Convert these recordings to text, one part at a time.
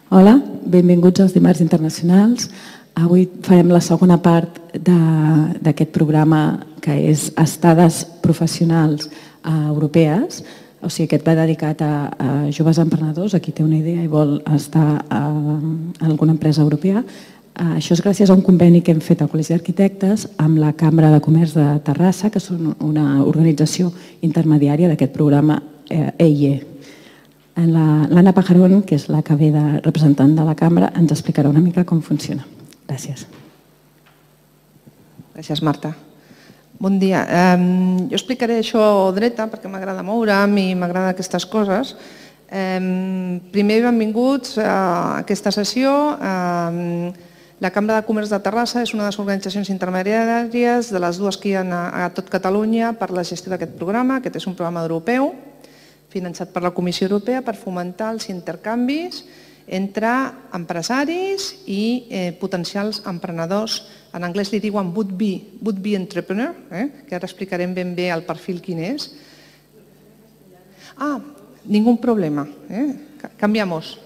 Hola, benvinguts als Dimarts Internacionals. Avui farem la segona part d'aquest programa que és Estades Professionals Europees. O sigui, aquest va dedicat a joves emprenedors, a qui té una idea i vol estar en alguna empresa europea. Això és gràcies a un conveni que hem fet al Col·legi d'Arquitectes amb la Cambra de Comerç de Terrassa, que són una organització intermediària d'aquest programa EIE. L'Anna Pajarón, que és la que ve de representant de la Cambra, ens explicarà una mica com funciona. Gràcies. Gràcies, Marta. Bon dia. Jo explicaré això dreta perquè m'agrada moure'm i m'agraden aquestes coses. Primer, benvinguts a aquesta sessió. La Cambra de Comerç de Terrassa és una de les organitzacions intermediàries de les dues que hi ha a tot Catalunya per la gestió d'aquest programa. Aquest és un programa europeu finançat per la Comissió Europea per fomentar els intercanvis entre empresaris i potencials emprenedors. En anglès li diuen would-be entrepreneur, que ara explicarem ben bé el perfil quin és. Ningún problema. Cambiamos.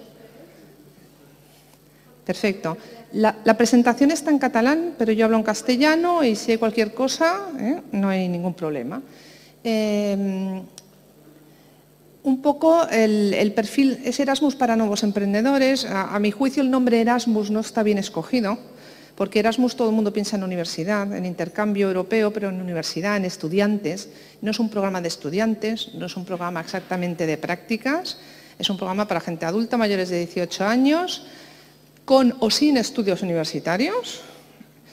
Perfecto. La presentación está en catalán, pero yo hablo en castellano y si hay cualquier cosa, no hay ningún problema. Un poco el perfil es Erasmus para nuevos emprendedores. A mi juicio el nombre Erasmus no está bien escogido, porque Erasmus todo el mundo piensa en universidad, en intercambio europeo, pero en universidad, en estudiantes. No es un programa de estudiantes, no es un programa exactamente de prácticas, es un programa para gente adulta, mayores de 18 años, con o sin estudios universitarios,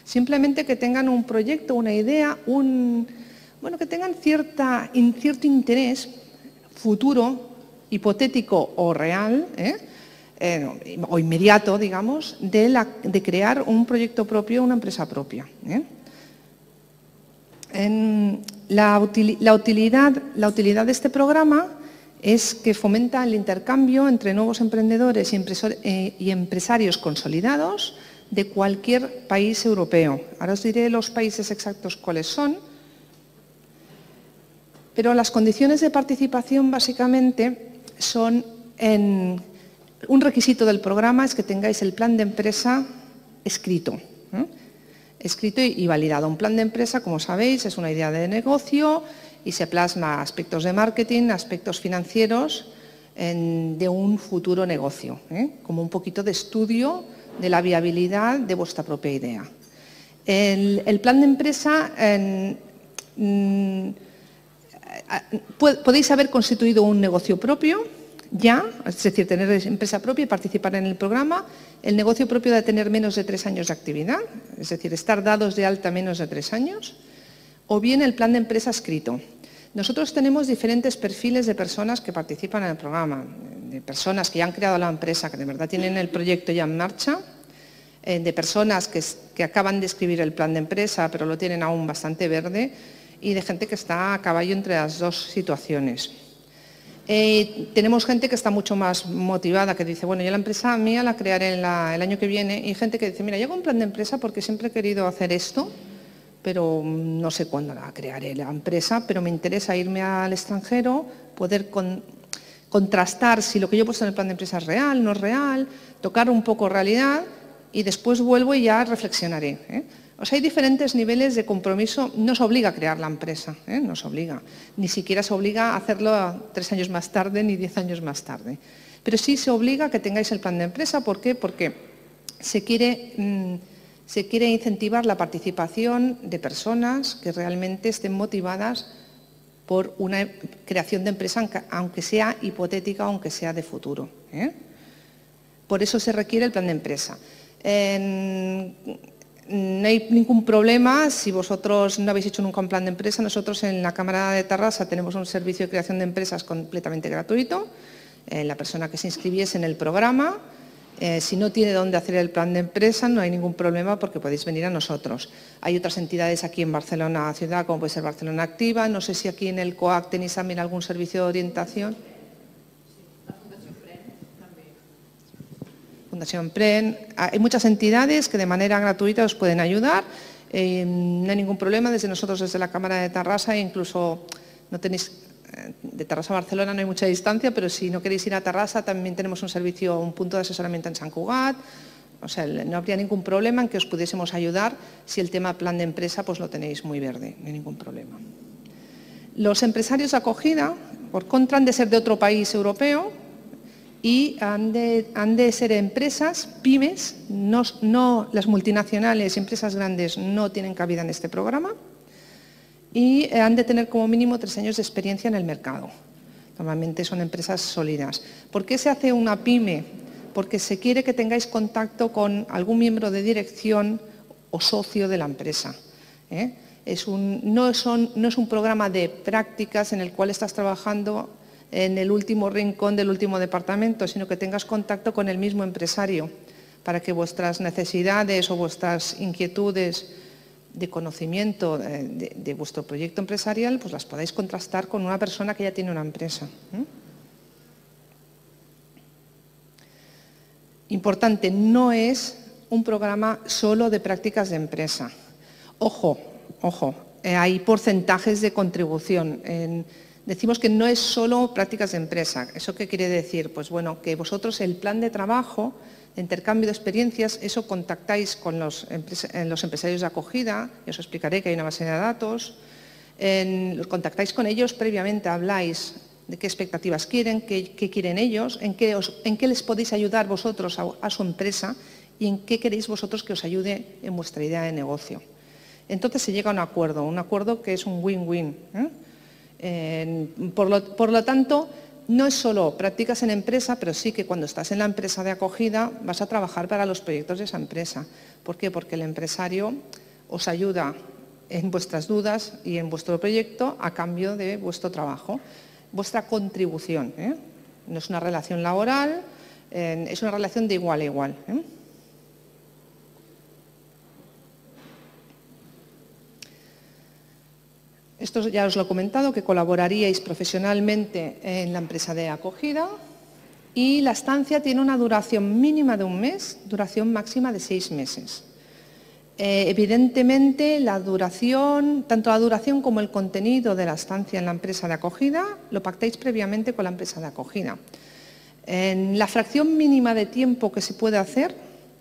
simplemente que tengan un proyecto, una idea, que tengan cierto interés futuro, hipotético o real, o inmediato, digamos, de crear un proyecto propio, una empresa propia. La utilidad de este programa es que fomenta el intercambio entre nuevos emprendedores y empresarios consolidados de cualquier país europeo. Ahora os diré los países exactos cuáles son. Pero las condiciones de participación básicamente son un requisito del programa es que tengáis el plan de empresa escrito y validado. Un plan de empresa, como sabéis, es una idea de negocio y se plasma aspectos de marketing, aspectos financieros de un futuro negocio, como un poquito de estudio de la viabilidad de vuestra propia idea. El plan de empresa podéis haber constituido un negocio propio ya, es decir, tener empresa propia y participar en el programa. El negocio propio debe tener menos de 3 años de actividad, es decir, estar dados de alta menos de 3 años, o bien el plan de empresa escrito. Nosotros tenemos diferentes perfiles de personas que participan en el programa, de personas que ya han creado la empresa, que de verdad tienen el proyecto ya en marcha, de personas que acaban de escribir el plan de empresa pero lo tienen aún bastante verde, y de gente que está a caballo entre las dos situaciones. Tenemos gente que está mucho más motivada, que dice, bueno, yo la empresa mía la crearé el año que viene, y gente que dice, mira, yo hago un plan de empresa porque siempre he querido hacer esto, pero no sé cuándo la crearé la empresa, pero me interesa irme al extranjero, poder contrastar si lo que yo he puesto en el plan de empresa es real, no es real, tocar un poco realidad y después vuelvo y ya reflexionaré. O sea, hay diferentes niveles de compromiso. No se obliga a crear la empresa, no se obliga. Ni siquiera se obliga a hacerlo 3 años más tarde ni 10 años más tarde. Pero sí se obliga a que tengáis el plan de empresa. ¿Por qué? Porque se quiere incentivar la participación de personas que realmente estén motivadas por una creación de empresa, aunque sea hipotética, aunque sea de futuro. Por eso se requiere el plan de empresa. No hay ningún problema si vosotros no habéis hecho nunca un plan de empresa. Nosotros en la Cámara de Terrassa tenemos un servicio de creación de empresas completamente gratuito. La persona que se inscribiese en el programa, si no tiene dónde hacer el plan de empresa, no hay ningún problema porque podéis venir a nosotros. Hay otras entidades aquí en Barcelona ciudad, como puede ser Barcelona Activa. No sé si aquí en el COAC tenéis también algún servicio de orientación. Fundación PREN, hay muchas entidades que de manera gratuita os pueden ayudar, no hay ningún problema, desde nosotros, desde la Cámara de Terrassa, incluso no tenéis de Terrassa a Barcelona no hay mucha distancia, pero si no queréis ir a Terrassa también tenemos un punto de asesoramiento en Sant Cugat. O sea, no habría ningún problema en que os pudiésemos ayudar si el tema plan de empresa pues lo tenéis muy verde, no hay ningún problema. Los empresarios de acogida, por contra, han de ser de otro país europeo y han de ser empresas, pymes, no las multinacionales, empresas grandes no tienen cabida en este programa y han de tener como mínimo 3 años de experiencia en el mercado. Normalmente son empresas sólidas. ¿Por qué se hace una pyme? Porque se quiere que tengáis contacto con algún miembro de dirección o socio de la empresa. No es un programa de prácticas en el cual estás trabajando en el último rincón del último departamento, sino que tengas contacto con el mismo empresario para que vuestras necesidades o vuestras inquietudes de conocimiento de vuestro proyecto empresarial pues las podáis contrastar con una persona que ya tiene una empresa. Importante, no es un programa solo de prácticas de empresa. Ojo, hay porcentajes de contribución. Decimos que no es solo prácticas de empresa. ¿Eso qué quiere decir? Pues bueno, que vosotros el plan de trabajo, de intercambio de experiencias, eso contactáis con los empresarios de acogida, y os explicaré que hay una base de datos, contactáis con ellos previamente, habláis de qué expectativas quieren, qué quieren ellos, en qué les podéis ayudar vosotros a su empresa y en qué queréis vosotros que os ayude en vuestra idea de negocio. Entonces se llega a un acuerdo que es un win-win. Por lo tanto, no es solo prácticas en empresa, pero sí que cuando estás en la empresa de acogida vas a trabajar para los proyectos de esa empresa. ¿Por qué? Porque el empresario os ayuda en vuestras dudas y en vuestro proyecto a cambio de vuestro trabajo, vuestra contribución. No es una relación laboral, es una relación de igual a igual. Esto ya os lo he comentado, que colaboraríais profesionalmente en la empresa de acogida y la estancia tiene una duración mínima de 1 mes, duración máxima de 6 meses. Evidentemente, tanto la duración como el contenido de la estancia en la empresa de acogida lo pactáis previamente con la empresa de acogida. En la fracción mínima de tiempo que se puede hacer,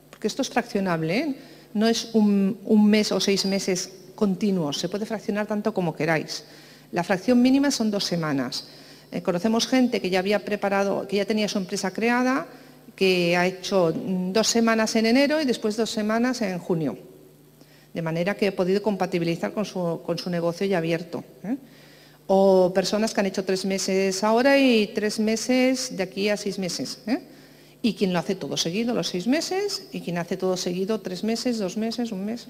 porque esto es fraccionable, no es un mes o 6 meses continuos, se puede fraccionar tanto como queráis. La fracción mínima son 2 semanas. Conocemos gente que ya había preparado, que ya tenía su empresa creada, que ha hecho 2 semanas en enero y después 2 semanas en junio. De manera que he podido compatibilizar con su negocio ya abierto. O personas que han hecho 3 meses ahora y 3 meses de aquí a 6 meses. Y quien lo hace todo seguido, los 6 meses, y quien hace todo seguido 3 meses, 2 meses, 1 mes.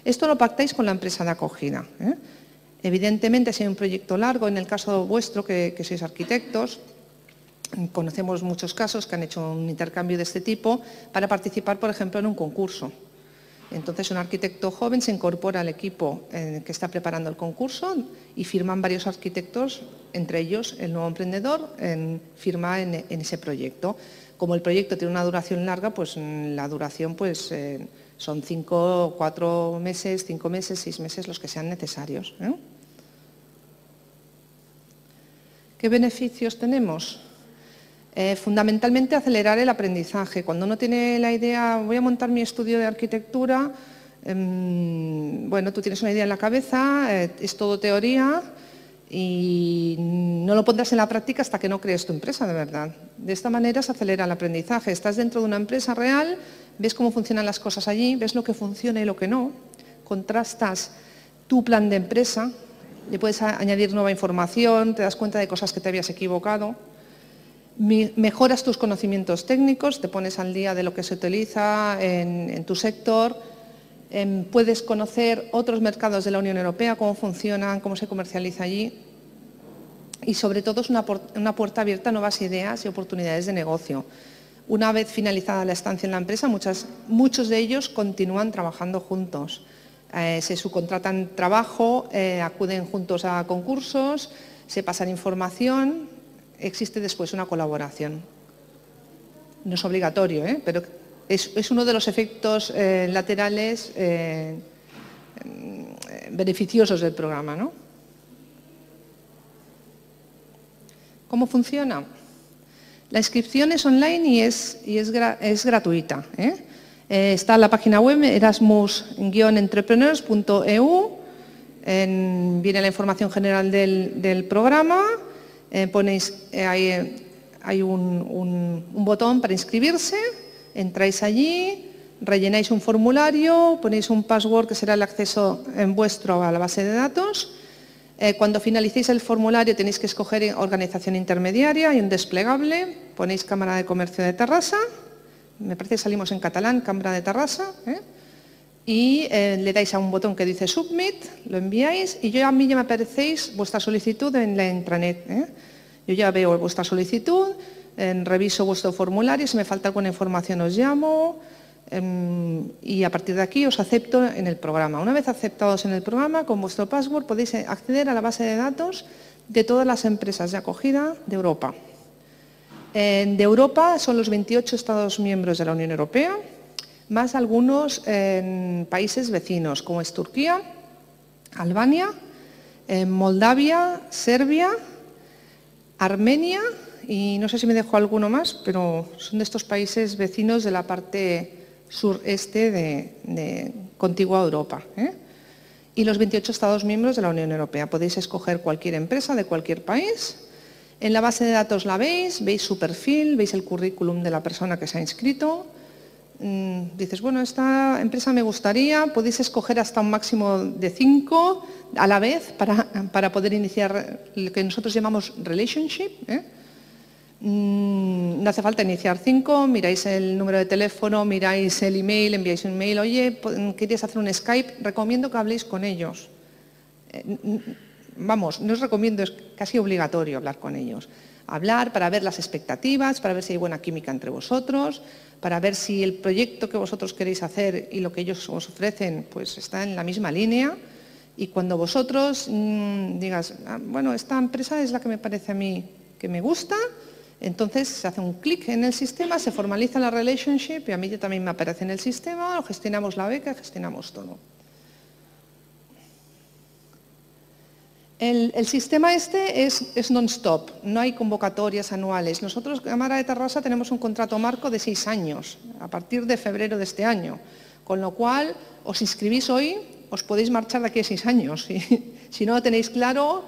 Esto lo pactáis con la empresa de acogida. Evidentemente, si hay un proyecto largo, en el caso vuestro, que sois arquitectos, conocemos muchos casos que han hecho un intercambio de este tipo para participar, por ejemplo, en un concurso. Entonces, un arquitecto joven se incorpora al equipo que está preparando el concurso y firman varios arquitectos, entre ellos el nuevo emprendedor, firma en ese proyecto. Como el proyecto tiene una duración larga, pues la duración son 5, 4 meses, 5 meses, 6 meses, los que sean necesarios. ¿Qué beneficios tenemos? Fundamentalmente acelerar el aprendizaje. Cuando uno tiene la idea, voy a montar mi estudio de arquitectura, bueno, tú tienes una idea en la cabeza, es todo teoría y no lo pondrás en la práctica hasta que no crees tu empresa de verdad. De esta manera se acelera el aprendizaje. Estás dentro de una empresa real, ves cómo funcionan las cosas allí, ves lo que funciona y lo que no, contrastas tu plan de empresa, le puedes añadir nueva información, te das cuenta de cosas que te habías equivocado. Mejoras tus conocimientos técnicos, te pones al día de lo que se utiliza en tu sector, puedes conocer otros mercados de la Unión Europea, cómo funcionan, cómo se comercializa allí y sobre todo es una puerta abierta a nuevas ideas y oportunidades de negocio. Una vez finalizada la estancia en la empresa, muchos de ellos continúan trabajando juntos, se subcontratan trabajo, acuden juntos a concursos, se pasan información. Existe después una colaboración. No es obligatorio, pero es uno de los efectos laterales beneficiosos del programa, ¿no? ¿Cómo funciona? La inscripción es online y es gratuita. Está en la página web erasmus-entrepreneurs.eu. Viene la información general del programa. Hay un botón para inscribirse. Entráis allí, rellenáis un formulario, ponéis un password que será el acceso vuestro a la base de datos. Cuando finalicéis el formulario tenéis que escoger organización intermediaria y un desplegable. Ponéis Cámara de Comercio de Terrassa, me parece que salimos en catalán, Cámara de Terrassa, y le dais a un botón que dice Submit, lo enviáis y a mí ya me aparecéis vuestra solicitud en la intranet. Yo ya veo vuestra solicitud, reviso vuestro formulario, si me falta alguna información os llamo. Y a partir de aquí os acepto en el programa. Una vez aceptados en el programa, con vuestro password podéis acceder a la base de datos de todas las empresas de acogida de Europa. De Europa son los 28 Estados miembros de la Unión Europea, más algunos países vecinos, como es Turquía, Albania, Moldavia, Serbia, Armenia y no sé si me dejo alguno más, pero son de estos países vecinos de la parte sureste de contigua Europa. Y los 28 Estados miembros de la Unión Europea. Podéis escoger cualquier empresa de cualquier país. En la base de datos la veis su perfil, veis el currículum de la persona que se ha inscrito. Dices, bueno, esta empresa me gustaría, podéis escoger hasta un máximo de 5 a la vez para poder iniciar lo que nosotros llamamos relationship. No hace falta iniciar 5, miráis el número de teléfono, miráis el email, enviáis un email, oye, ¿querías hacer un Skype? Recomiendo que habléis con ellos. Vamos, no os recomiendo, es casi obligatorio hablar con ellos. Hablar para ver las expectativas, para ver si hay buena química entre vosotros, para ver si el proyecto que vosotros queréis hacer y lo que ellos os ofrecen pues está en la misma línea. Y cuando vosotros digas, bueno, esta empresa es la que me parece a mí que me gusta, entonces se hace un clic en el sistema, se formaliza la relationship y a mí también me aparece en el sistema, gestionamos la beca, gestionamos todo. El sistema es non-stop, no hay convocatorias anuales. Nosotros, Cámara de Terrassa, tenemos un contrato marco de 6 años, a partir de febrero de este año, con lo cual os inscribís hoy, os podéis marchar de aquí a 6 años. Si no lo tenéis claro,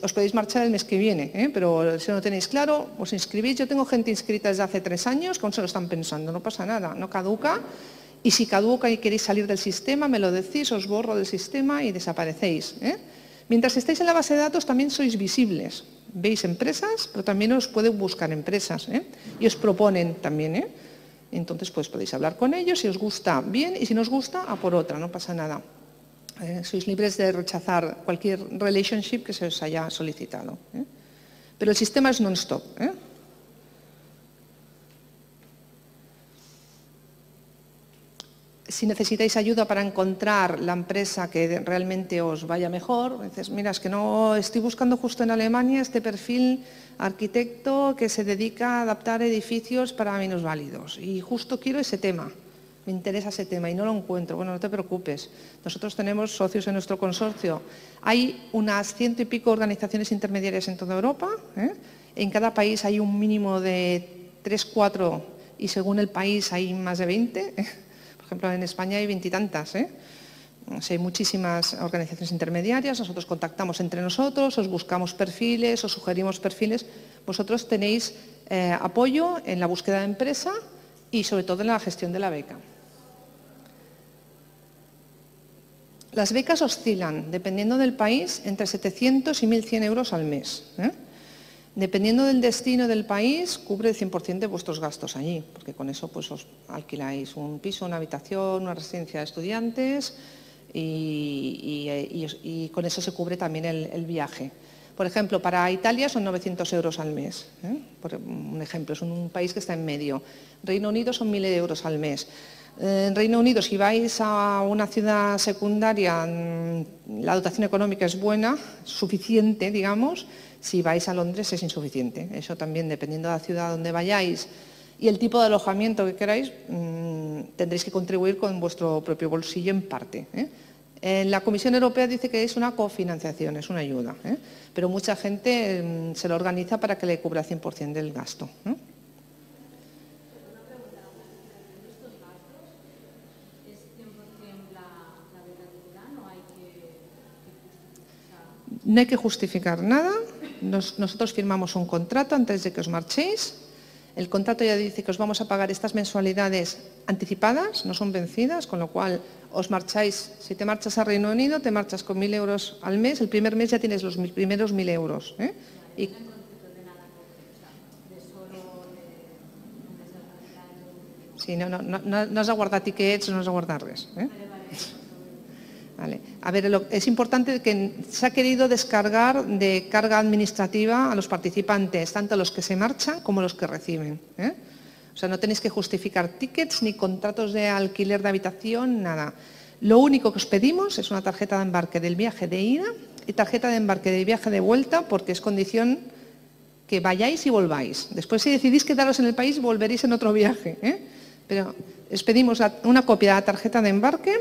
os podéis marchar el mes que viene, pero si no lo tenéis claro, os inscribís. Yo tengo gente inscrita desde hace 3 años, que aún se lo están pensando, no pasa nada, no caduca. Y si caduca y queréis salir del sistema, me lo decís, os borro del sistema y desaparecéis. Mientras estáis en la base de datos también sois visibles. Veis empresas, pero también os pueden buscar empresas y os proponen también. Entonces pues podéis hablar con ellos, si os gusta bien y si no os gusta, a por otra, no pasa nada. Sois libres de rechazar cualquier relationship que se os haya solicitado. Pero el sistema es non-stop. Si necesitáis ayuda para encontrar la empresa que realmente os vaya mejor, dices, mira, es que no estoy buscando justo en Alemania este perfil arquitecto que se dedica a adaptar edificios para minusválidos y justo quiero ese tema, me interesa ese tema y no lo encuentro. Bueno, no te preocupes, nosotros tenemos socios en nuestro consorcio. Hay unas 100 y pico organizaciones intermediarias en toda Europa. En cada país hay un mínimo de 3, 4 y según el país hay más de 20. Por ejemplo, en España hay 20 y tantas. Hay muchísimas organizaciones intermediarias, nosotros contactamos entre nosotros, os buscamos perfiles, os sugerimos perfiles. Vosotros tenéis apoyo en la búsqueda de empresa y sobre todo en la gestión de la beca. Las becas oscilan, dependiendo del país, entre 700 y 1.100 euros al mes. Dependiendo del destino del país, cubre el 100% de vuestros gastos allí, porque con eso pues os alquiláis un piso, una habitación, una residencia de estudiantes y con eso se cubre también el viaje. Por ejemplo, para Italia son 900 euros al mes, por un ejemplo, es un país que está en medio. Reino Unido son 1.000 euros al mes. En Reino Unido, si vais a una ciudad secundaria, la dotación económica es buena, suficiente, digamos. Si vais a Londres es insuficiente. Eso también, dependiendo de la ciudad donde vayáis y el tipo de alojamiento que queráis, tendréis que contribuir con vuestro propio bolsillo en parte. La Comisión Europea dice que es una cofinanciación, es una ayuda, pero mucha gente se lo organiza para que le cubra el 100% del gasto. No hay que justificar nada. Nosotros firmamos un contrato antes de que os marchéis. El contrato ya dice que os vamos a pagar estas mensualidades anticipadas, no son vencidas, con lo cual os marcháis. Si te marchas a Reino Unido, te marchas con 1.000 euros al mes. El primer mes ya tienes los primeros 1.000 euros. Sí, no has de guardar tickets, no has de guardar res. Vale. A ver, es importante que se ha querido descargar de carga administrativa a los participantes, tanto los que se marchan como los que reciben. O sea, no tenéis que justificar tickets ni contratos de alquiler de habitación, nada. Lo único que os pedimos es una tarjeta de embarque del viaje de ida y tarjeta de embarque del viaje de vuelta, porque es condición que vayáis y volváis. Después, si decidís quedaros en el país, volveréis en otro viaje. Pero os pedimos una copia de la tarjeta de embarque.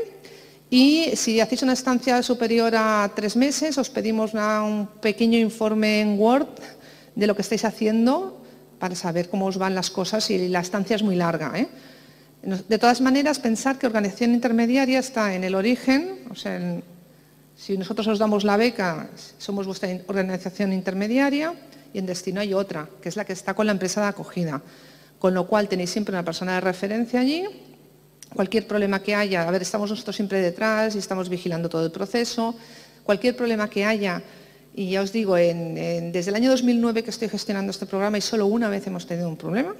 Y si hacéis una estancia superior a 3 meses, os pedimos un pequeño informe en Word de lo que estáis haciendo para saber cómo os van las cosas si la estancia es muy larga. De todas maneras, pensar que organización intermediaria está en el origen, o sea, si nosotros os damos la beca, somos vuestra organización intermediaria, y en destino hay otra, que es la que está con la empresa de acogida. Con lo cual tenéis siempre una persona de referencia allí. Cualquier problema que haya, a ver, estamos nosotros siempre detrás y estamos vigilando todo el proceso. Cualquier problema que haya, y ya os digo, desde el año 2009 que estoy gestionando este programa y solo una vez hemos tenido un problema,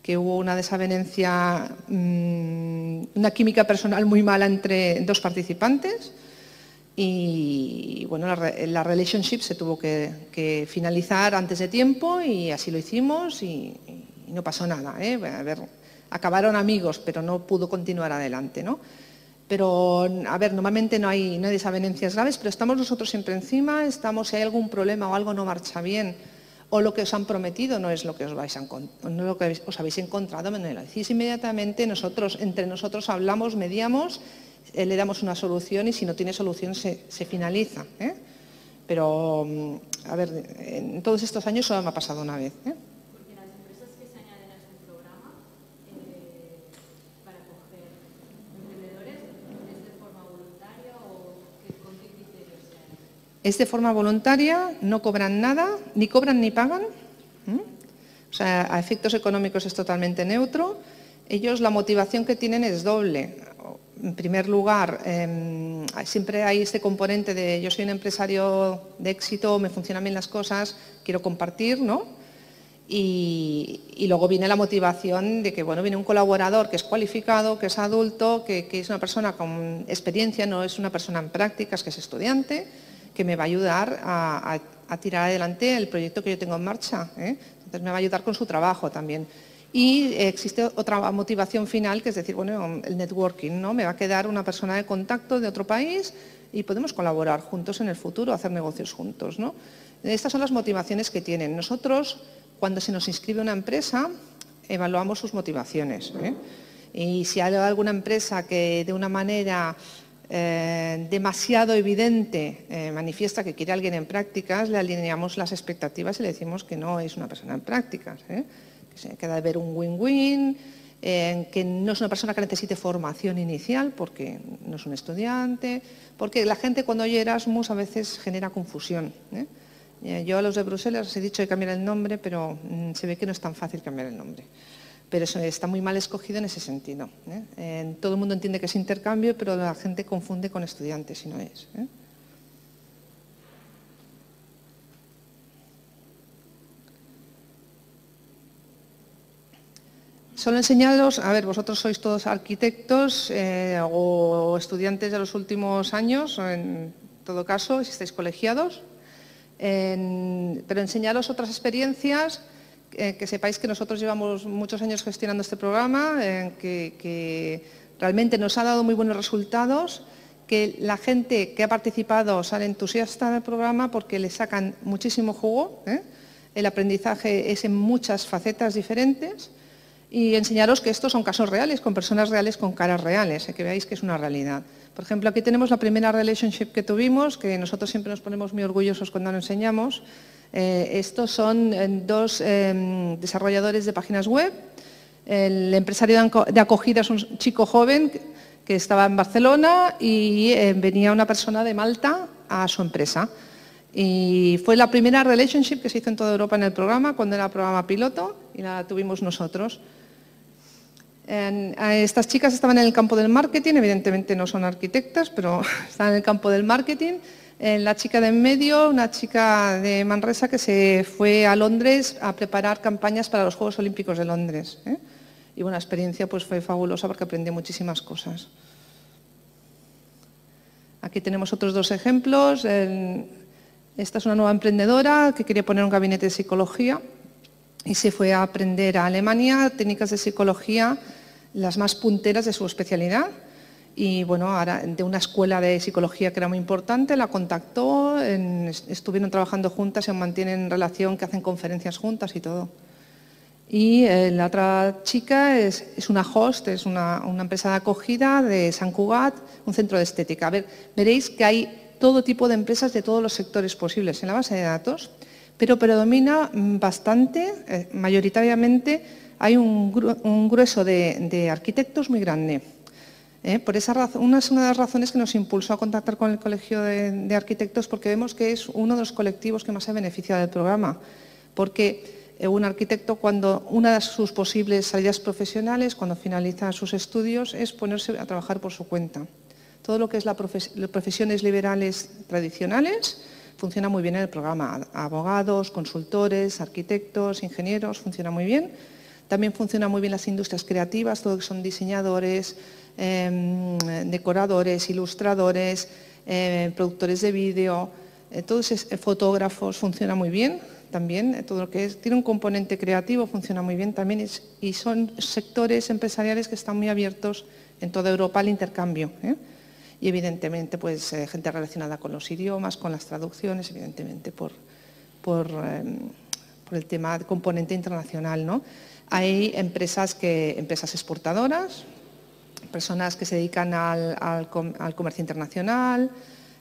que hubo una desavenencia, una química personal muy mala entre 2 participantes y bueno, la relationship se tuvo que finalizar antes de tiempo y así lo hicimos y no pasó nada. A ver, acabaron amigos, pero no pudo continuar adelante, ¿no? Pero, a ver, normalmente no hay desavenencias graves, pero estamos nosotros siempre encima, si hay algún problema o algo no marcha bien, o lo que os han prometido no es lo que os habéis encontrado, me lo decís inmediatamente, entre nosotros hablamos, mediamos, le damos una solución y si no tiene solución se finaliza. Pero, a ver, en todos estos años solo me ha pasado una vez. Es de forma voluntaria, no cobran nada, ni cobran ni pagan. O sea, a efectos económicos es totalmente neutro. Ellos la motivación que tienen es doble. En primer lugar, siempre hay este componente de yo soy un empresario de éxito, me funcionan bien las cosas, quiero compartir, ¿no? Y luego viene la motivación de que, bueno, viene un colaborador que es cualificado, que es adulto, que es una persona con experiencia, no es una persona en prácticas, que es estudiante, que me va a ayudar a tirar adelante el proyecto que yo tengo en marcha. Entonces me va a ayudar con su trabajo también. Y existe otra motivación final, que es decir, bueno, el networking, ¿no? Me va a quedar una persona de contacto de otro país y podemos colaborar juntos en el futuro, hacer negocios juntos, ¿no? Estas son las motivaciones que tienen. Nosotros, cuando se nos inscribe una empresa, evaluamos sus motivaciones. Y si hay alguna empresa que de una manera demasiado evidente manifiesta que quiere a alguien en prácticas, le alineamos las expectativas y le decimos que no es una persona en prácticas, que se queda de ver un win-win, que no es una persona que necesite formación inicial porque no es un estudiante, porque la gente cuando oye Erasmus a veces genera confusión. Yo a los de Bruselas les he dicho de cambiar el nombre, pero se ve que no es tan fácil cambiar el nombre. Pero eso está muy mal escogido en ese sentido. Todo el mundo entiende que es intercambio, pero la gente confunde con estudiantes y no es. Solo enseñaros, a ver, vosotros sois todos arquitectos o estudiantes de los últimos años, en todo caso, si estáis colegiados, pero enseñaros otras experiencias. Que sepáis que nosotros llevamos muchos años gestionando este programa, que realmente nos ha dado muy buenos resultados, que la gente que ha participado sale entusiasta del programa porque le sacan muchísimo jugo. El aprendizaje es en muchas facetas diferentes y enseñaros que estos son casos reales, con personas reales, con caras reales, que veáis que es una realidad. Por ejemplo, aquí tenemos la primera relationship que tuvimos, que nosotros siempre nos ponemos muy orgullosos cuando lo enseñamos. Estos son dos desarrolladores de páginas web. El empresario de acogida es un chico joven que estaba en Barcelona y venía una persona de Malta a su empresa. Y fue la primera relationship que se hizo en toda Europa en el programa, cuando era programa piloto, y la tuvimos nosotros. Estas chicas estaban en el campo del marketing, evidentemente no son arquitectas, pero están en el campo del marketing. La chica de en medio, una chica de Manresa que se fue a Londres a preparar campañas para los Juegos Olímpicos de Londres. Y bueno, la experiencia pues fue fabulosa porque aprendí muchísimas cosas. Aquí tenemos otros dos ejemplos. Esta es una nueva emprendedora que quería poner un gabinete de psicología y se fue a aprender a Alemania técnicas de psicología, las más punteras de su especialidad. Y bueno, ahora de una escuela de psicología que era muy importante, la contactó, estuvieron trabajando juntas, se mantienen en relación, que hacen conferencias juntas y todo. Y la otra chica es una host, es una empresa de acogida de Sant Cugat, un centro de estética. A ver, veréis que hay todo tipo de empresas de todos los sectores posibles en la base de datos, pero predomina bastante, mayoritariamente, hay un grueso de arquitectos muy grande. Por esa razón, una de las razones que nos impulsó a contactar con el Colegio de Arquitectos, porque vemos que es uno de los colectivos que más se beneficia del programa, porque un arquitecto, cuando una de sus posibles salidas profesionales, cuando finaliza sus estudios, es ponerse a trabajar por su cuenta. Todo lo que es las profesiones liberales tradicionales funciona muy bien en el programa. Abogados, consultores, arquitectos, ingenieros, funciona muy bien. También funciona muy bien las industrias creativas, todo lo que son diseñadores, decoradores, ilustradores, productores de vídeo, todos fotógrafos, funciona muy bien también. Todo lo que tiene un componente creativo funciona muy bien también y son sectores empresariales que están muy abiertos en toda Europa al intercambio. Y evidentemente pues gente relacionada con los idiomas, con las traducciones, evidentemente por el tema de componente internacional, ¿no? Hay empresas exportadoras, personas que se dedican al comercio internacional,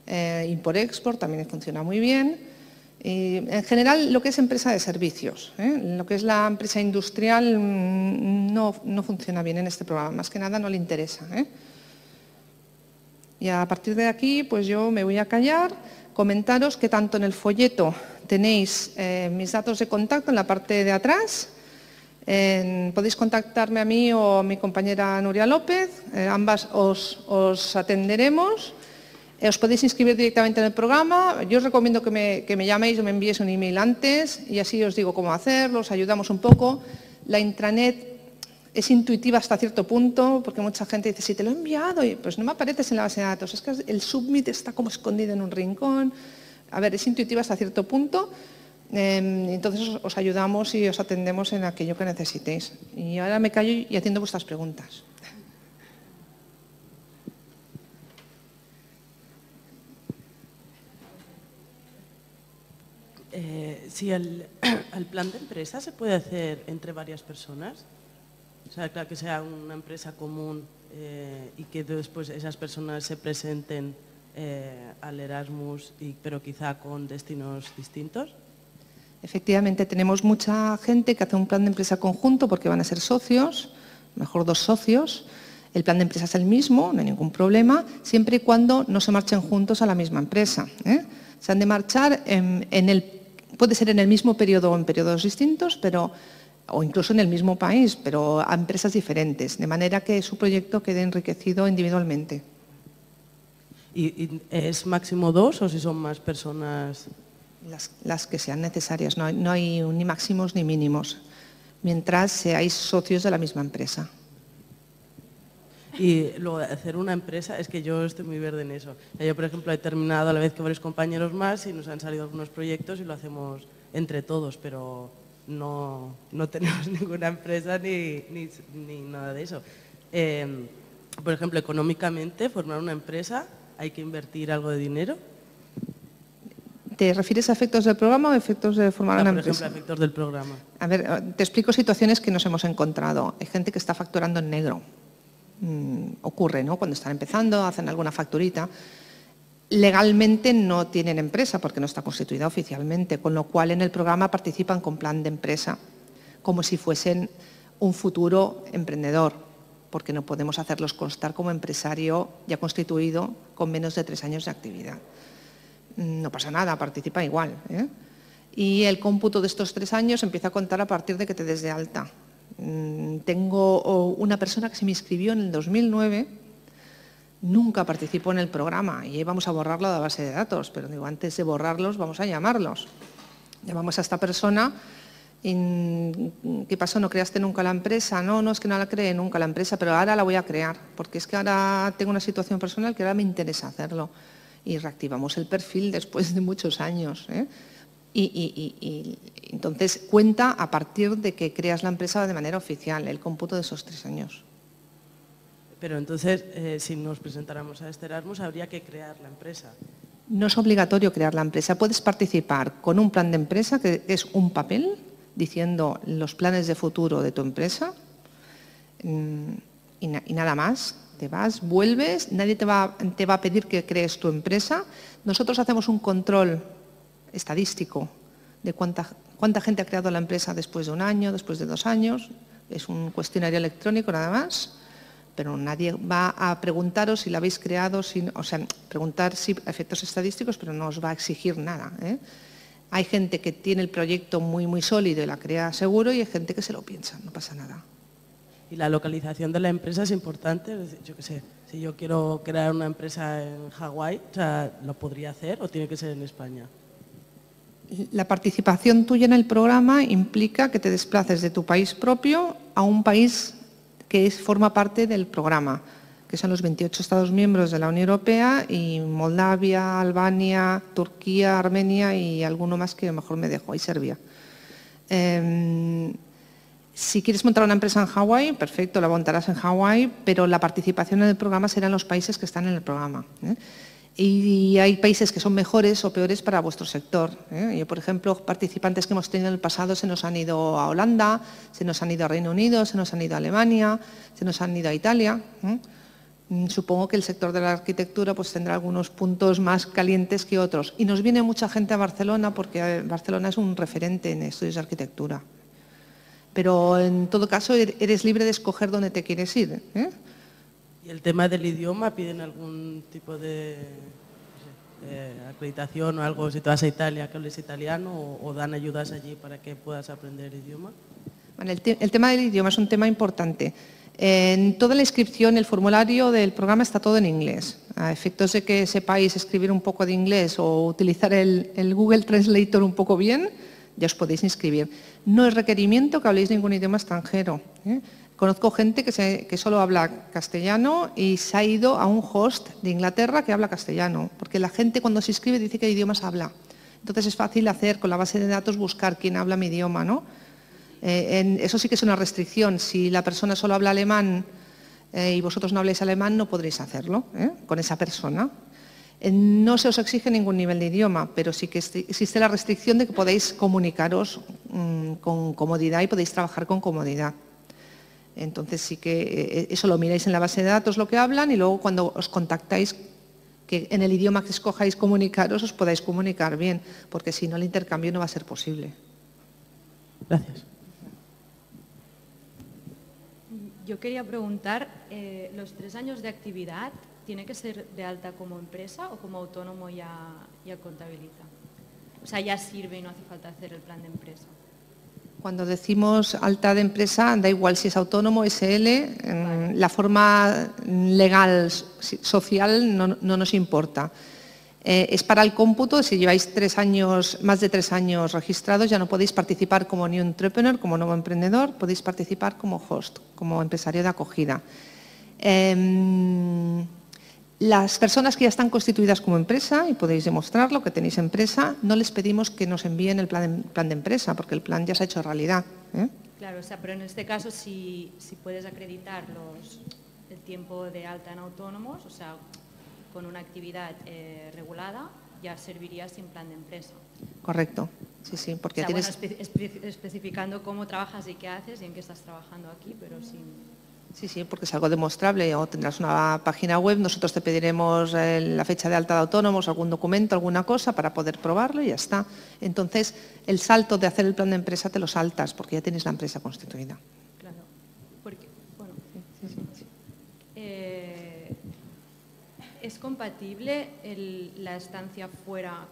import-export, también funciona muy bien. Y en general, lo que es empresa de servicios, lo que es la empresa industrial no funciona bien en este programa, más que nada no le interesa. Y a partir de aquí, pues yo me voy a callar, comentaros que tanto en el folleto tenéis mis datos de contacto en la parte de atrás. Podéis contactarme a mí o a mi compañera Nuria López, ambas os atenderemos. Os podéis inscribir directamente en el programa. Yo os recomiendo que me llaméis o me enviéis un email antes y así os digo cómo hacerlo, os ayudamos un poco. La intranet es intuitiva hasta cierto punto, porque mucha gente dice, si te lo he enviado, y pues no me apareces en la base de datos, es que el submit está como escondido en un rincón. A ver, es intuitiva hasta cierto punto, entonces os ayudamos y os atendemos en aquello que necesitéis. Y ahora me callo y atiendo vuestras preguntas. Si el plan de empresa se puede hacer entre varias personas, o sea, claro, que sea una empresa común y que después esas personas se presenten al Erasmus, pero quizá con destinos distintos. Efectivamente, tenemos mucha gente que hace un plan de empresa conjunto porque van a ser socios, mejor 2 socios. El plan de empresa es el mismo, no hay ningún problema, siempre y cuando no se marchen juntos a la misma empresa. Se han de marchar puede ser en el mismo periodo o en periodos distintos, o incluso en el mismo país, pero a empresas diferentes, de manera que su proyecto quede enriquecido individualmente. ¿Y es máximo 2 o si son más personas? Las que sean necesarias, no hay ni máximos ni mínimos, mientras seáis socios de la misma empresa. Y luego hacer una empresa, es que yo estoy muy verde en eso. Yo, por ejemplo, he terminado a la vez que varios compañeros más y nos han salido algunos proyectos y lo hacemos entre todos, pero no tenemos ninguna empresa ni nada de eso. Por ejemplo, económicamente, formar una empresa, ¿hay que invertir algo de dinero? ¿Te refieres a efectos del programa o efectos de formar una empresa? Por ejemplo, efectos del programa. A ver, te explico situaciones que nos hemos encontrado. Hay gente que está facturando en negro. Ocurre, ¿no? Cuando están empezando, hacen alguna facturita. Legalmente no tienen empresa porque no está constituida oficialmente, con lo cual en el programa participan con plan de empresa, como si fuesen un futuro emprendedor, porque no podemos hacerlos constar como empresario ya constituido con menos de 3 años de actividad. No pasa nada, participa igual, ¿eh? Y el cómputo de estos 3 años empieza a contar a partir de que te des de alta. Tengo una persona que se me inscribió en el 2009, nunca participó en el programa y íbamos a borrarlo de la base de datos, pero digo, antes de borrarlos vamos a llamarlos. Llamamos a esta persona. ¿Qué pasó? ¿No creaste nunca la empresa? No, es que no la creé nunca la empresa, pero ahora la voy a crear, porque es que ahora tengo una situación personal que ahora me interesa hacerlo. Y reactivamos el perfil después de muchos años, ¿eh? Y entonces cuenta a partir de que creas la empresa de manera oficial, el cómputo de esos 3 años. Pero entonces, si nos presentáramos a este Erasmus, habría que crear la empresa. No es obligatorio crear la empresa. Puedes participar con un plan de empresa, que es un papel diciendo los planes de futuro de tu empresa y nada más. Te vas, vuelves, nadie te va a pedir que crees tu empresa. Nosotros hacemos un control estadístico de cuánta gente ha creado la empresa después de 1 año, después de 2 años. Es un cuestionario electrónico nada más, pero nadie va a preguntaros si la habéis creado, o sea, preguntar si efectos estadísticos, pero no os va a exigir nada, ¿eh? Hay gente que tiene el proyecto muy, muy sólido y la crea seguro y hay gente que se lo piensa, no pasa nada. ¿Y la localización de la empresa es importante? Yo qué sé, si yo quiero crear una empresa en Hawái, o sea, ¿lo podría hacer o tiene que ser en España? La participación tuya en el programa implica que te desplaces de tu país propio a un país que forma parte del programa, que son los 28 Estados miembros de la Unión Europea y Moldavia, Albania, Turquía, Armenia y alguno más que a lo mejor me dejo, y Serbia. Si quieres montar una empresa en Hawái, perfecto, la montarás en Hawái, pero la participación en el programa será en los países que están en el programa, ¿eh? Y hay países que son mejores o peores para vuestro sector, ¿eh? Yo, por ejemplo, participantes que hemos tenido en el pasado se nos han ido a Holanda, se nos han ido a Reino Unido, se nos han ido a Alemania, se nos han ido a Italia, ¿eh? Supongo que el sector de la arquitectura pues, tendrá algunos puntos más calientes que otros. Y nos viene mucha gente a Barcelona porque Barcelona es un referente en estudios de arquitectura. Pero en todo caso eres libre de escoger dónde te quieres ir, ¿eh? ¿Y el tema del idioma? ¿Piden algún tipo de acreditación o algo si te vas a Italia que hables italiano o dan ayudas allí para que puedas aprender el idioma? Bueno, el tema del idioma es un tema importante. En toda la inscripción, el formulario del programa está todo en inglés. A efectos de que sepáis escribir un poco de inglés o utilizar el Google Translator un poco bien, ya os podéis inscribir. No es requerimiento que habléis ningún idioma extranjero, ¿eh? Conozco gente que solo habla castellano y se ha ido a un host de Inglaterra que habla castellano, porque la gente cuando se inscribe dice qué idiomas habla. Entonces es fácil hacer con la base de datos buscar quién habla mi idioma, ¿no? Eso sí que es una restricción. Si la persona solo habla alemán y vosotros no habláis alemán, no podréis hacerlo, ¿eh? Con esa persona. No se os exige ningún nivel de idioma, pero sí que existe la restricción de que podéis comunicaros con comodidad y podéis trabajar con comodidad. Entonces sí que eso lo miráis en la base de datos lo que hablan y luego cuando os contactáis, que en el idioma que escojáis comunicaros, os podáis comunicar bien, porque si no el intercambio no va a ser posible. Gracias. Yo quería preguntar, ¿los 3 años de actividad tiene que ser de alta como empresa o como autónomo ya contabiliza? O sea, ya sirve y no hace falta hacer el plan de empresa. Cuando decimos alta de empresa, da igual si es autónomo, SL, vale. La forma legal, social, no nos importa. Es para el cómputo, si lleváis más de 3 años registrados, ya no podéis participar como new entrepreneur, como nuevo emprendedor, podéis participar como host, como empresario de acogida. Las personas que ya están constituidas como empresa, y podéis demostrarlo, que tenéis empresa, no les pedimos que nos envíen el plan de empresa, porque el plan ya se ha hecho realidad, ¿eh? Claro, o sea, pero en este caso, si puedes acreditar el tiempo de alta en autónomos, o sea, con una actividad regulada, ya serviría sin plan de empresa. Correcto, sí, sí, porque O sea, tienes... bueno, especificando cómo trabajas y qué haces y en qué estás trabajando aquí, pero sin... Sí, sí, porque es algo demostrable, o tendrás una página web, nosotros te pediremos la fecha de alta de autónomos, algún documento, alguna cosa para poder probarlo y ya está. Entonces, el salto de hacer el plan de empresa te lo saltas porque ya tienes la empresa constituida. Claro, porque, bueno, Sí. ¿es compatible la estancia fuera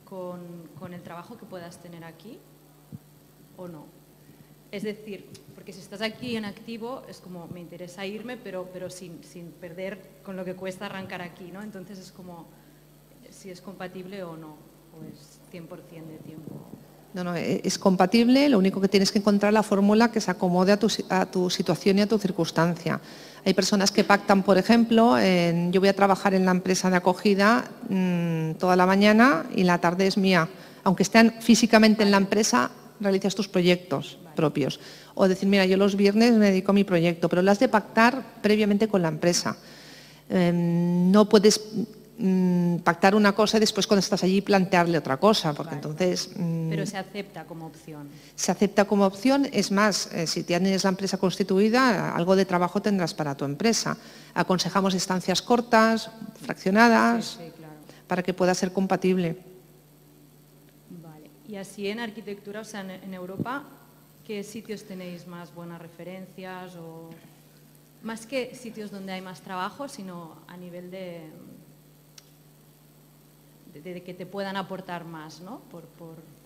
con el trabajo que puedas tener aquí o no? Es decir, porque si estás aquí en activo es como me interesa irme, pero sin perder con lo que cuesta arrancar aquí, ¿no? Entonces es como si es compatible o no, o es 100% de tiempo. No, es compatible, lo único que tienes que encontrar la fórmula que se acomode a tu situación y a tu circunstancia. Hay personas que pactan, por ejemplo, yo voy a trabajar en la empresa de acogida toda la mañana y la tarde es mía. Aunque estén físicamente en la empresa, realizas tus proyectos propios. O decir, mira, yo los viernes me dedico a mi proyecto, pero lo has de pactar previamente con la empresa. No puedes pactar una cosa y después cuando estás allí plantearle otra cosa, porque entonces... Pero se acepta como opción. Se acepta como opción, es más, si tienes la empresa constituida, algo de trabajo tendrás para tu empresa. Aconsejamos estancias cortas, fraccionadas, Sí, claro. para que pueda ser compatible. Vale. Y así en arquitectura, o sea, en Europa, ¿qué sitios tenéis más buenas referencias? O más que sitios donde hay más trabajo, sino a nivel de que te puedan aportar más, ¿no? Por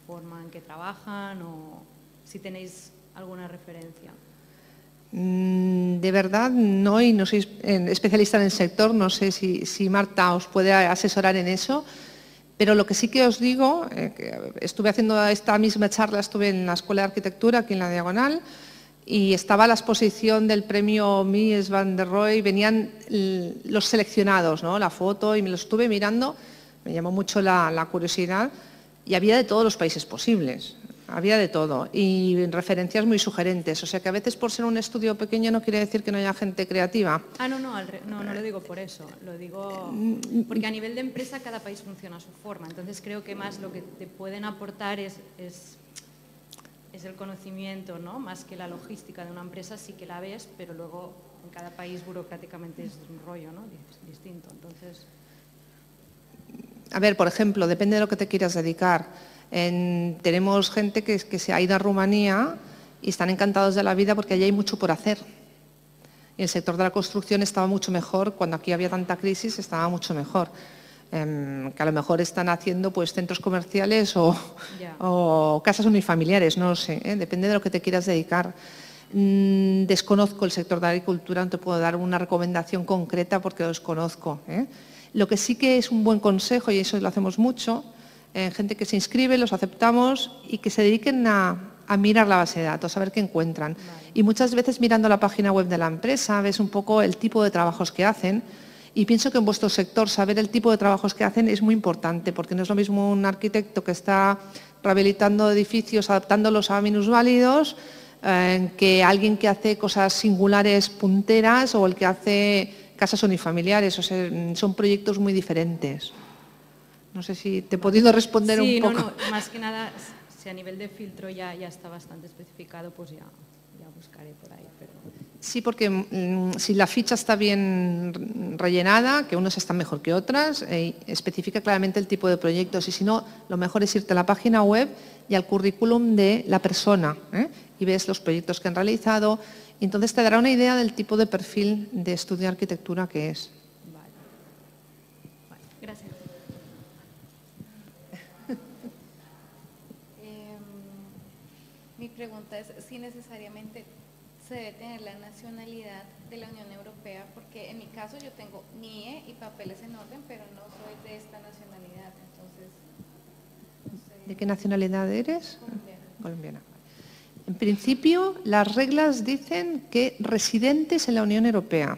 forma en que trabajan o si tenéis alguna referencia. De verdad no, y no soy especialista en el sector, no sé si Marta os puede asesorar en eso, pero lo que sí que os digo, que estuve haciendo esta misma charla, estuve en la Escuela de Arquitectura aquí en la Diagonal y estaba la exposición del premio Mies van der Rohe, venían los seleccionados, ¿no? La foto, y me lo estuve mirando, me llamó mucho la curiosidad y había de todos los países posibles. Había de todo y referencias muy sugerentes, o sea que a veces por ser un estudio pequeño no quiere decir que no haya gente creativa. Ah, no lo digo por eso, lo digo porque a nivel de empresa cada país funciona a su forma, entonces creo que más lo que te pueden aportar es el conocimiento, ¿no? Más que la logística de una empresa sí que la ves, pero luego en cada país burocráticamente es un rollo, ¿no? Distinto, entonces... A ver, por ejemplo, depende de lo que te quieras dedicar. Tenemos gente que se ha ido a Rumanía y están encantados de la vida porque allí hay mucho por hacer. Y el sector de la construcción estaba mucho mejor, cuando aquí había tanta crisis estaba mucho mejor. Que a lo mejor están haciendo pues centros comerciales o casas unifamiliares, no lo sé, depende de lo que te quieras dedicar. Desconozco el sector de la agricultura, no te puedo dar una recomendación concreta porque lo desconozco. Lo que sí que es un buen consejo, y eso lo hacemos mucho, gente que se inscribe, los aceptamos y que se dediquen a mirar la base de datos, a ver qué encuentran. Vale. Y muchas veces mirando la página web de la empresa ves un poco el tipo de trabajos que hacen y pienso que en vuestro sector saber el tipo de trabajos que hacen es muy importante porque no es lo mismo un arquitecto que está rehabilitando edificios, adaptándolos a minusválidos, que alguien que hace cosas singulares punteras o el que hace casas unifamiliares, o sea, son proyectos muy diferentes. No sé si te he podido responder un poco. Sí, no, más que nada, si a nivel de filtro ya está bastante especificado, pues ya buscaré por ahí. Pero... Sí, porque si la ficha está bien rellenada, que unas están mejor que otras, especifica claramente el tipo de proyectos y si no, lo mejor es irte a la página web y al currículum de la persona y ves los proyectos que han realizado y entonces te dará una idea del tipo de perfil de estudio de arquitectura que es. Vale, gracias. Mi pregunta es si necesariamente se debe tener la nacionalidad de la Unión Europea, porque en mi caso yo tengo NIE y papeles en orden, pero no soy de esta nacionalidad, entonces... No sé. ¿De qué nacionalidad eres? Colombiana. Colombiana. En principio, las reglas dicen que residentes en la Unión Europea,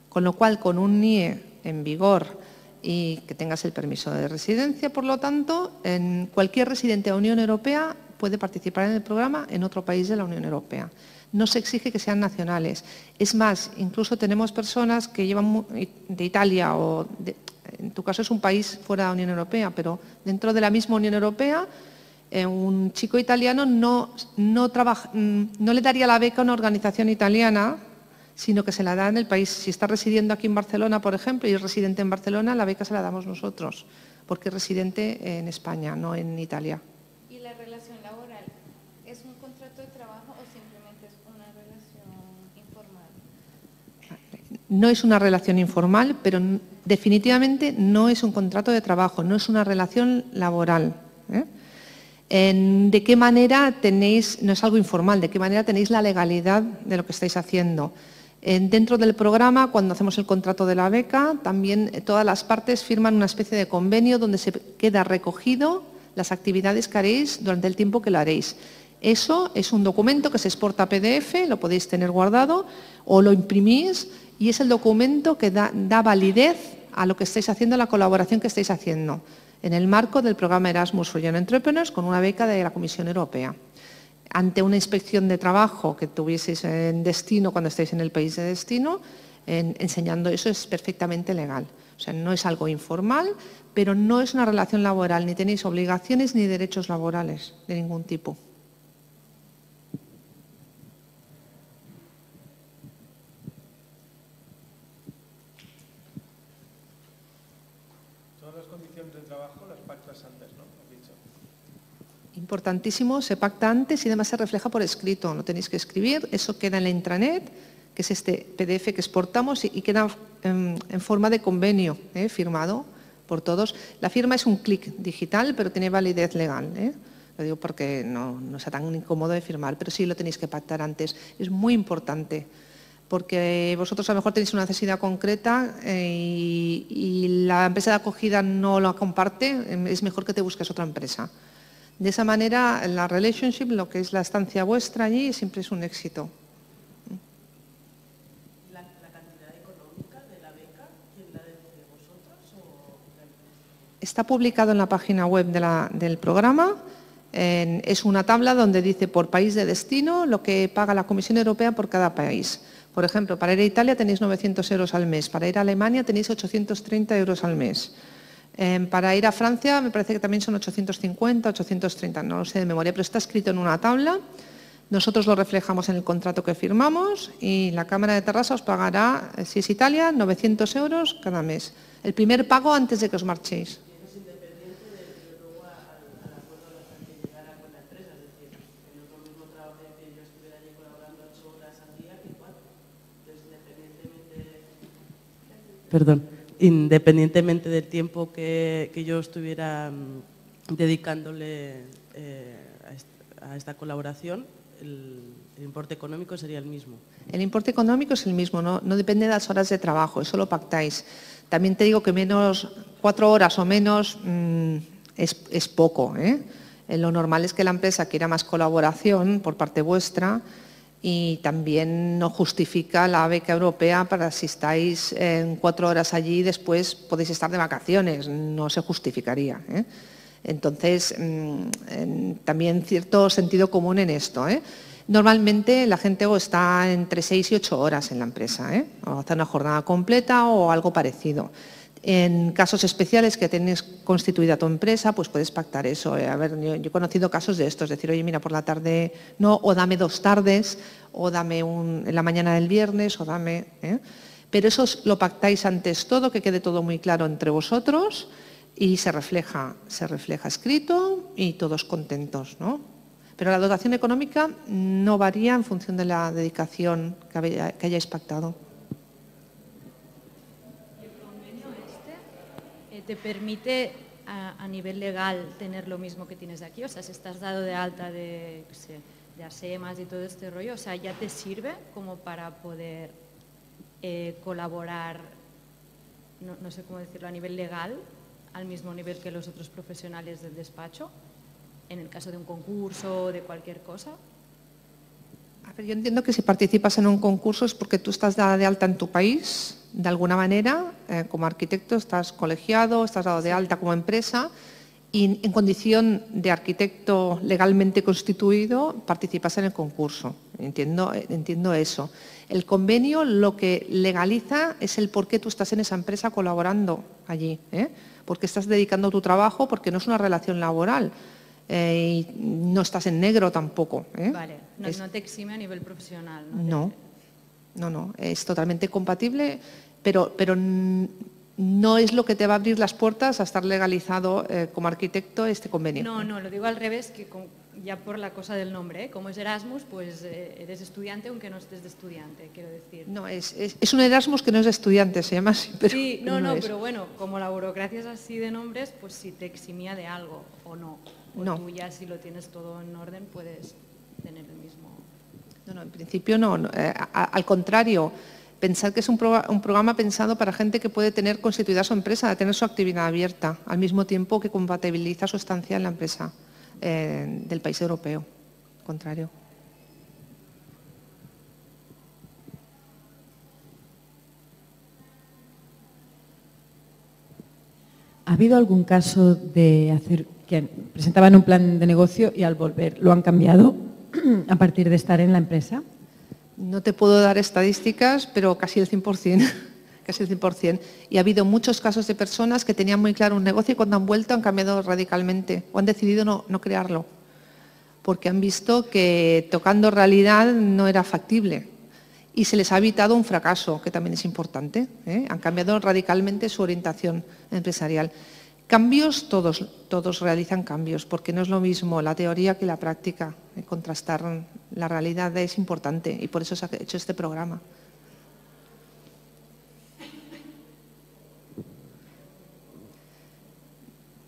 con lo cual con un NIE en vigor y que tengas el permiso de residencia, por lo tanto, en cualquier residente de la Unión Europea puede participar en el programa en otro país de la Unión Europea. No se exige que sean nacionales. Es más, incluso tenemos personas que llevan de Italia o, en tu caso es un país fuera de la Unión Europea, pero dentro de la misma Unión Europea, un chico italiano no le daría la beca a una organización italiana, sino que se la da en el país. Si está residiendo aquí en Barcelona, por ejemplo, y es residente en Barcelona, la beca se la damos nosotros, porque es residente en España, no en Italia. ¿Y la relación laboral es un contrato de trabajo o simplemente es una relación informal? No es una relación informal, pero definitivamente no es un contrato de trabajo, no es una relación laboral. ¿De qué manera tenéis, no es algo informal, de qué manera tenéis la legalidad de lo que estáis haciendo? Dentro del programa, cuando hacemos el contrato de la beca, también todas las partes firman una especie de convenio donde se queda recogido las actividades que haréis durante el tiempo que lo haréis. Eso es un documento que se exporta a PDF, lo podéis tener guardado o lo imprimís y es el documento que da validez a lo que estáis haciendo, a la colaboración que estáis haciendo en el marco del programa Erasmus for Young Entrepreneurs con una beca de la Comisión Europea. Ante una inspección de trabajo que tuvieseis en destino cuando estéis en el país de destino, enseñando eso es perfectamente legal. O sea, no es algo informal, pero no es una relación laboral, ni tenéis obligaciones ni derechos laborales de ningún tipo. Todas las condiciones de trabajo las pactas antes, ¿no? Has dicho. Importantísimo, se pacta antes y además se refleja por escrito, no tenéis que escribir, eso queda en la intranet, que es este PDF que exportamos y queda en forma de convenio, firmado por todos. La firma es un clic digital, pero tiene validez legal. Lo digo porque no sea tan incómodo de firmar, pero sí lo tenéis que pactar antes. Es muy importante, porque vosotros a lo mejor tenéis una necesidad concreta y la empresa de acogida no lo comparte, es mejor que te busques otra empresa. De esa manera, la relationship, lo que es la estancia vuestra allí, siempre es un éxito. ¿La cantidad económica de la beca, quién la decide, vosotros o la empresa? Está publicado en la página web del programa. Es una tabla donde dice por país de destino lo que paga la Comisión Europea por cada país. Por ejemplo, para ir a Italia tenéis 900 euros al mes, para ir a Alemania tenéis 830 euros al mes. Para ir a Francia me parece que también son 850, 830, no lo sé de memoria, pero está escrito en una tabla. Nosotros lo reflejamos en el contrato que firmamos y la Cámara de Terrassa os pagará, si es Italia, 900 euros cada mes. El primer pago antes de que os marchéis. Es independiente de luego al acuerdo al que llegara con la empresa, es decir, que no es lo mismo trabajo que yo estuviera allí colaborando 8 horas al día que 4. Entonces, independientemente del tiempo que yo estuviera dedicándole a esta colaboración, el importe económico sería el mismo. El importe económico es el mismo, no depende de las horas de trabajo, eso lo pactáis. También te digo que menos 4 horas o menos es poco. Lo normal es que la empresa quiera más colaboración por parte vuestra y también no justifica la beca europea para si estáis en 4 horas allí y después podéis estar de vacaciones, no se justificaría. Entonces, también cierto sentido común en esto. Normalmente la gente o está entre 6 y 8 horas en la empresa, o hace una jornada completa o algo parecido. En casos especiales que tenéis constituida tu empresa, pues puedes pactar eso. A ver, yo he conocido casos de esto, es decir, oye, mira, por la tarde no, o dame 2 tardes, o dame en la mañana del viernes, o dame... Pero eso lo pactáis antes todo, que quede todo muy claro entre vosotros y se refleja escrito y todos contentos, ¿no? Pero la dotación económica no varía en función de la dedicación que hayáis pactado. ¿Te permite a nivel legal tener lo mismo que tienes aquí? O sea, si estás dado de alta de ASEMAS y todo este rollo, o sea, ¿ya te sirve como para poder colaborar, no sé cómo decirlo, a nivel legal, al mismo nivel que los otros profesionales del despacho, en el caso de un concurso o de cualquier cosa? A ver, yo entiendo que si participas en un concurso es porque tú estás dada de alta en tu país, de alguna manera, como arquitecto estás colegiado, estás dado de alta como empresa y en condición de arquitecto legalmente constituido participas en el concurso. Entiendo eso. El convenio lo que legaliza es el por qué tú estás en esa empresa colaborando allí, porque estás dedicando tu trabajo, porque no es una relación laboral y no estás en negro tampoco. Vale, no te exime a nivel profesional. No, es totalmente compatible, pero no es lo que te va a abrir las puertas a estar legalizado como arquitecto este convenio. No, lo digo al revés, que ya por la cosa del nombre, como es Erasmus, pues eres estudiante aunque no estés de estudiante, quiero decir. No, es un Erasmus que no es de estudiante, se llama así. Pero sí, pero bueno, como la burocracia es así de nombres, pues si te eximía de algo o no. O no. Tú ya si lo tienes todo en orden puedes tener el mismo. No, en principio no. Al contrario. Pensar que es un programa pensado para gente que puede tener constituida su empresa, tener su actividad abierta, al mismo tiempo que compatibiliza su estancia en la empresa del país europeo. Al contrario. ¿Ha habido algún caso de que presentaban un plan de negocio y al volver lo han cambiado a partir de estar en la empresa? No te puedo dar estadísticas, pero casi el 100%. Casi el 100%. Y ha habido muchos casos de personas que tenían muy claro un negocio y cuando han vuelto han cambiado radicalmente o han decidido no crearlo, porque han visto que tocando realidad no era factible y se les ha evitado un fracaso, que también es importante. Han cambiado radicalmente su orientación empresarial. Cambios, todos realizan cambios, porque no es lo mismo la teoría que la práctica. Contrastar la realidad es importante y por eso se ha hecho este programa.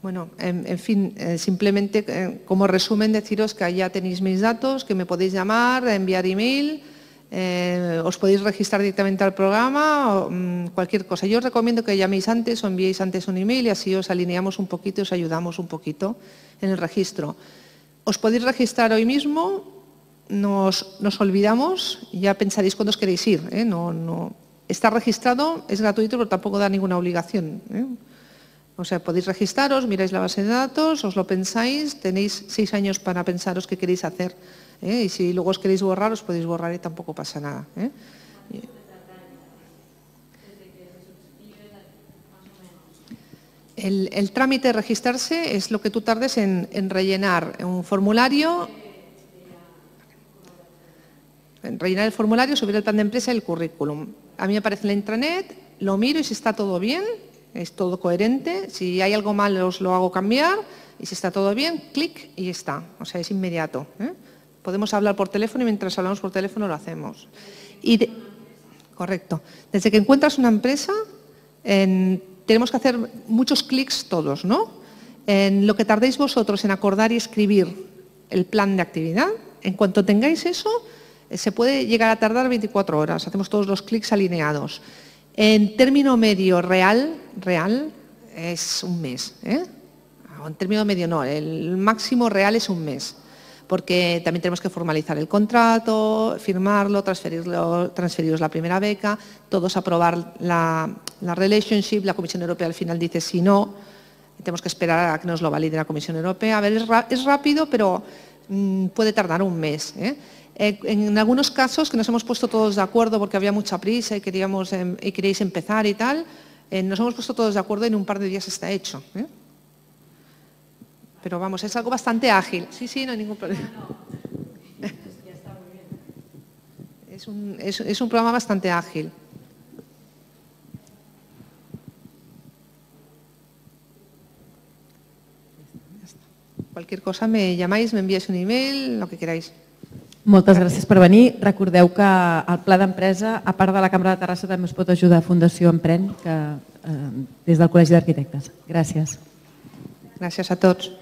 Bueno, en fin, simplemente como resumen deciros que ya tenéis mis datos, que me podéis llamar, enviar email, os podéis registrar directamente al programa, o, cualquier cosa. Yo os recomiendo que llaméis antes o enviéis antes un email y así os alineamos un poquito y os ayudamos un poquito en el registro. Os podéis registrar hoy mismo, nos olvidamos, ya pensaréis cuándo os queréis ir. Está registrado, es gratuito, pero tampoco da ninguna obligación. O sea, podéis registraros, miráis la base de datos, os lo pensáis, tenéis 6 años para pensaros qué queréis hacer. Y si luego os queréis borrar, os podéis borrar y tampoco pasa nada. El trámite de registrarse es lo que tú tardes en rellenar un formulario, rellenar el formulario, subir el plan de empresa y el currículum. A mí me aparece en la intranet, lo miro y si está todo bien, es todo coherente. Si hay algo mal os lo hago cambiar y si está todo bien, clic y está. O sea, es inmediato. Podemos hablar por teléfono y mientras hablamos por teléfono lo hacemos. Correcto. Desde que encuentras una empresa, tenemos que hacer muchos clics todos, ¿no? En lo que tardéis vosotros en acordar y escribir el plan de actividad, en cuanto tengáis eso, se puede llegar a tardar 24 horas. Hacemos todos los clics alineados. En término medio real es un mes. En término medio no, el máximo real es un mes. Porque también tenemos que formalizar el contrato, firmarlo, transferiros la primera beca, todos aprobar la relationship, la Comisión Europea al final dice si no, tenemos que esperar a que nos lo valide la Comisión Europea. A ver, es rápido, pero puede tardar un mes. En algunos casos que nos hemos puesto todos de acuerdo porque había mucha prisa y queríais empezar y tal, nos hemos puesto todos de acuerdo y en un par de días está hecho. Pero vamos, es algo bastante ágil. Sí, no hay ningún problema. Es un programa bastante ágil. Cualquier cosa me llamáis, me enviáis un email, lo que queráis. Moltes gràcies per venir. Recordeu que el pla d'empresa, a part de la Cambra de Terrassa, també us pot ajudar Fundació Emprèn, des del Col·legi d'Arquitectes. Gràcies. Gràcies a tots.